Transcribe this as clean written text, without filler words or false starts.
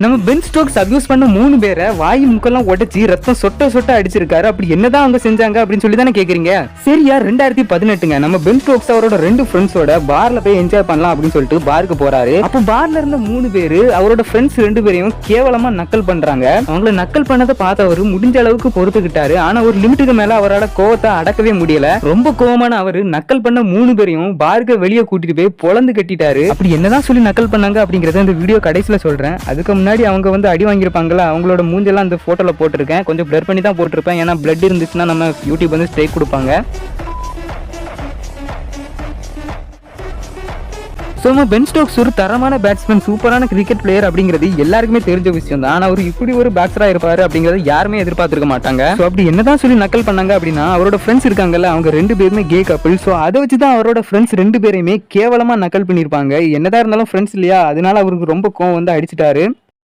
நம்ம Ben Stokes abuse பண்ண 3 பேரை வாய் முக்கெல்லாம் உடைச்சி ரத்தம் சொட்ட சொட்ட அடிச்சிருக்காரு. அப்படி என்னதான் அவங்க செஞ்சாங்க அப்படின்னு சொல்லி தானே கேக்குறீங்க. சரியா 2018ங்க நம்ம பென் ஸ்டோக்ஸ் அவரோட 2 ஃப்ரெண்ட்ஸோட பார்ல போய் என்ஜாய் பண்ணலாம் அப்படின்னு சொல்லிட்டு பாருக்கு போறாரு. அப்போ பார்ல இருந்த 3 பேரு அவரோட ஃப்ரெண்ட்ஸ் 2 பேரையும் கேவலமா நக்கல் பண்றாங்க. அவங்கள நக்கல் பண்ணதை பார்த்து அவரு முடிஞ்ச அளவுக்கு பொறுத்துக்கிட்டாரு. ஆனா ஒரு லிமிட்டுக்கு மேல அவரோட கோவத்தை அடக்கவே முடியல. ரொம்ப கோவமான அவரு நக்கல் பண்ண 3 பேரையும் பாருக்கு வெளியே கூட்டிட்டு போய் பொளந்து கட்டிட்டாரு. அப்படி என்னதான் சொல்லி நக்கல் பண்ணாங்க அப்படிங்கறத இந்த வீடியோ கடைசியில சொல்றேன். அதுக்கு முன்னாடி அவங்க வந்து அடி வாங்கியிருப்பாங்களா, அவங்களோட மூஞ்செல்லாம் அந்த போட்டோல போட்டிருக்கேன். கொஞ்சம் பிளர் பண்ணி தான் போட்டிருப்பேன். ஏன்னா பிளட் இருந்துச்சுன்னா நம்ம யூடியூப் வந்து ஸ்ட்ரைக் கொடுப்பாங்க. பென் ஸ்டோக்ஸ் ஒரு தரமான பேட்ஸ்மேன், சூப்பரான கிரிக்கெட் பிளேயர் அப்படிங்கிறது எல்லாருக்குமே தெரிஞ்ச விஷயம் தான். ஆனா அவர் இப்படி ஒரு பேட்ஸரா இருப்பாரு அப்படிங்கறது யாருமே எதிர்பார்த்திருக்க மாட்டாங்க. அப்படி என்னதான் சொல்லி நக்கல் பண்ணாங்க அப்படின்னா, அவரோட ஃப்ரெண்ட்ஸ் இருக்காங்கல்ல, அவங்க 2 பேருமே கே கப்பிள். சோ அதை வச்சுதான் அவரோட ஃப்ரெண்ட்ஸ் 2 பேரையுமே கேவலமா நக்கல் பண்ணிருப்பாங்க. என்னதான் இருந்தாலும் ஃப்ரெண்ட்ஸ் இல்லையா, அதனால அவருக்கு ரொம்ப கோவம் வந்து அடிச்சிட்டாரு.